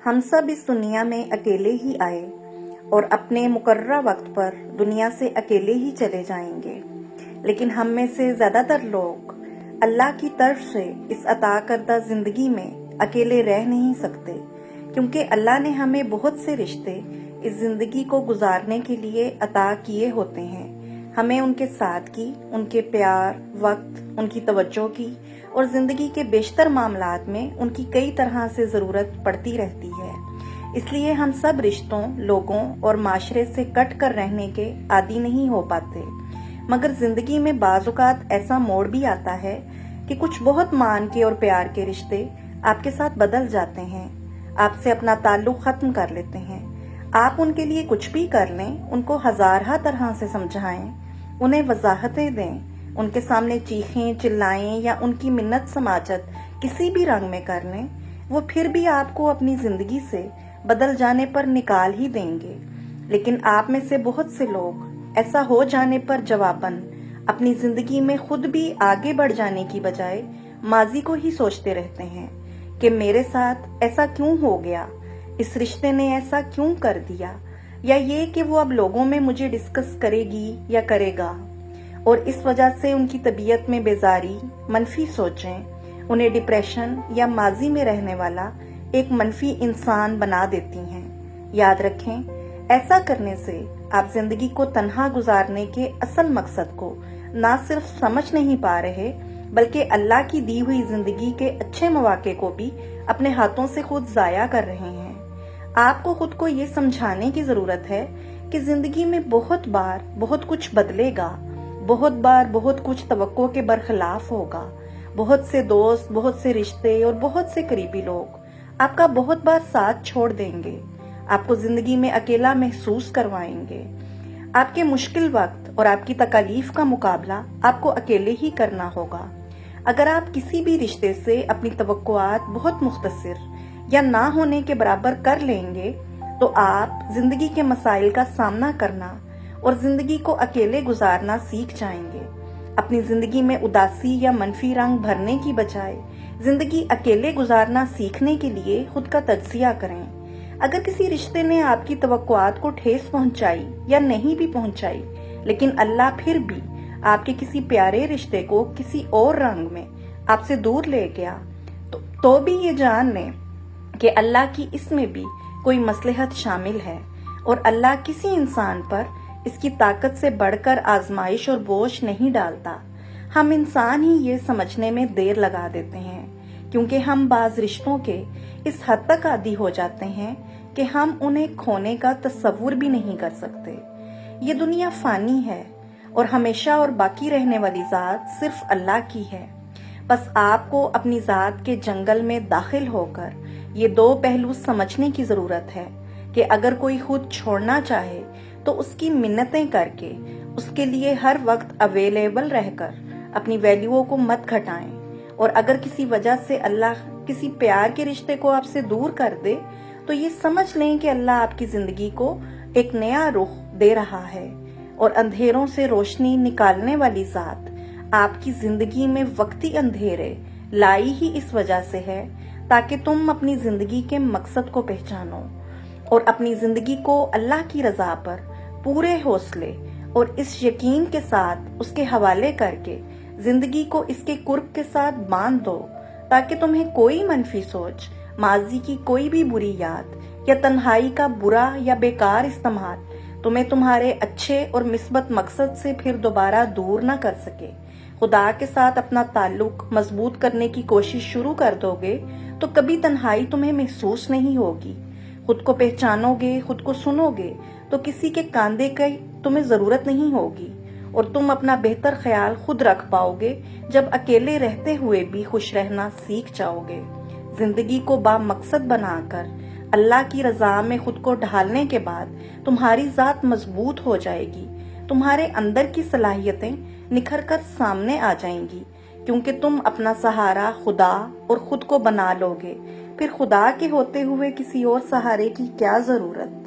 ہم سب اس دنیا میں اکیلے ہی آئے اور اپنے مقررہ وقت پر دنیا سے اکیلے ہی چلے جائیں گے، لیکن ہم میں سے زیادہ تر لوگ اللہ کی طرف سے اس عطا کردہ زندگی میں اکیلے رہ نہیں سکتے، کیونکہ اللہ نے ہمیں بہت سے رشتے اس زندگی کو گزارنے کے لیے عطا کیے ہوتے ہیں۔ ہمیں ان کے ساتھ کی، ان کے پیار، وقت، ان کی توجہ کی اور زندگی کے بیشتر معاملات میں ان کی کئی طرح سے ضرورت پڑتی رہتی ہے۔ اس لیے ہم سب رشتوں، لوگوں اور معاشرے سے کٹ کر رہنے کے عادی نہیں ہو پاتے، مگر زندگی میں بعض اوقات ایسا موڑ بھی آتا ہے کہ کچھ بہت مان کے اور پیار کے رشتے آپ کے ساتھ بدل جاتے ہیں، آپ سے اپنا تعلق ختم کر لیتے ہیں۔ آپ ان کے لیے کچھ بھی کر لیں، ان کو ہزارہ طرح سے سمجھائیں، انہیں وضاحتیں دیں، ان کے سامنے چیخیں، چلائیں یا ان کی منت سماجت کسی بھی رنگ میں کر لیں، وہ پھر بھی آپ کو اپنی زندگی سے بدل جانے پر نکال ہی دیں گے۔ لیکن آپ میں سے بہت سے لوگ ایسا ہو جانے پر جواباً اپنی زندگی میں خود بھی آگے بڑھ جانے کی بجائے ماضی کو ہی سوچتے رہتے ہیں کہ میرے ساتھ ایسا کیوں ہو گیا، اس رشتے نے ایسا کیوں کر دیا، یا یہ کہ وہ اب لوگوں میں مجھے ڈسکس کرے گی یا کرے گا، اور اس وجہ سے ان کی طبیعت میں بیزاری، منفی سوچیں انہیں ڈپریشن یا ماضی میں رہنے والا ایک منفی انسان بنا دیتی ہیں۔ یاد رکھیں، ایسا کرنے سے آپ زندگی کو تنہا گزارنے کے اصل مقصد کو نہ صرف سمجھ نہیں پا رہے، بلکہ اللہ کی دی ہوئی زندگی کے اچھے مواقع کو بھی اپنے ہاتھوں سے خود ضائع کر رہے ہیں۔ آپ کو خود کو یہ سمجھانے کی ضرورت ہے کہ زندگی میں بہت بار بہت کچھ بدلے گا، بہت بار بہت کچھ توقع کے برخلاف ہوگا، بہت سے دوست، بہت سے رشتے اور بہت سے قریبی لوگ آپ کا بہت بار ساتھ چھوڑ دیں گے، آپ کو زندگی میں اکیلا محسوس کروائیں گے۔ آپ کے مشکل وقت اور آپ کی تکالیف کا مقابلہ آپ کو اکیلے ہی کرنا ہوگا۔ اگر آپ کسی بھی رشتے سے اپنی توقعات بہت مختصر یا نہ ہونے کے برابر کر لیں گے تو آپ زندگی کے مسائل کا سامنا کرنا اور زندگی کو اکیلے گزارنا سیکھ جائیں گے۔ اپنی زندگی میں اداسی یا منفی رنگ بھرنے کی بجائے زندگی اکیلے گزارنا سیکھنے کے لیے خود کا تجزیہ کریں۔ اگر کسی رشتے نے آپ کی توقعات کو ٹھیس پہنچائی یا نہیں بھی پہنچائی، لیکن اللہ پھر بھی آپ کے کسی پیارے رشتے کو کسی اور رنگ میں آپ سے دور لے گیا، تو بھی یہ جان لیں کہ اللہ کی اس میں بھی کوئی مصلحت شامل ہے، اور اللہ کسی انسان پر اس کی طاقت سے بڑھ کر آزمائش اور بوجھ نہیں ڈالتا۔ ہم انسان ہی یہ سمجھنے میں دیر لگا دیتے ہیں، کیونکہ ہم بعض رشتوں کے اس حد تک عادی ہو جاتے ہیں کہ ہم انہیں کھونے کا تصور بھی نہیں کر سکتے۔ یہ دنیا فانی ہے اور ہمیشہ اور باقی رہنے والی ذات صرف اللہ کی ہے۔ بس آپ کو اپنی ذات کے جنگل میں داخل ہو کر یہ دو پہلو سمجھنے کی ضرورت ہے کہ اگر کوئی خود چھوڑنا چاہے تو اس کی منتیں کر کے اس کے لیے ہر وقت اویلیبل رہ کر اپنی ویلیو کو مت گھٹائیں، اور اگر کسی وجہ سے اللہ کسی پیار کے رشتے کو آپ سے دور کر دے تو یہ سمجھ لیں کہ اللہ آپ کی زندگی کو ایک نیا رخ دے رہا ہے، اور اندھیروں سے روشنی نکالنے والی ذات آپ کی زندگی میں وقتی اندھیرے لائی ہی اس وجہ سے ہے تاکہ تم اپنی زندگی کے مقصد کو پہچانو اور اپنی زندگی کو اللہ کی رضا پر پورے حوصلے اور اس یقین کے ساتھ اس کے حوالے کر کے زندگی کو اس کے قرب کے ساتھ باندھ دو، تاکہ تمہیں کوئی منفی سوچ، ماضی کی کوئی بھی بری یاد یا تنہائی کا برا یا بیکار استعمال تمہیں تمہارے اچھے اور مثبت مقصد سے پھر دوبارہ دور نہ کر سکے۔ خدا کے ساتھ اپنا تعلق مضبوط کرنے کی کوشش شروع کر دو گے تو کبھی تنہائی تمہیں محسوس نہیں ہوگی۔ خود کو پہچانو گے، خود کو سنو گے تو کسی کے کاندھے کی تمہیں ضرورت نہیں ہوگی، اور تم اپنا بہتر خیال خود رکھ پاؤ گے جب اکیلے رہتے ہوئے بھی خوش رہنا سیکھ جاؤ گے۔ زندگی کو با مقصد بنا کر اللہ کی رضا میں خود کو ڈھالنے کے بعد تمہاری ذات مضبوط ہو جائے گی، تمہارے اندر کی صلاحیتیں نکھر کر سامنے آ جائیں گی، کیونکہ تم اپنا سہارا خدا اور خود کو بنا لو گے۔ پھر خدا کے ہوتے ہوئے کسی اور سہارے کی کیا ضرورت؟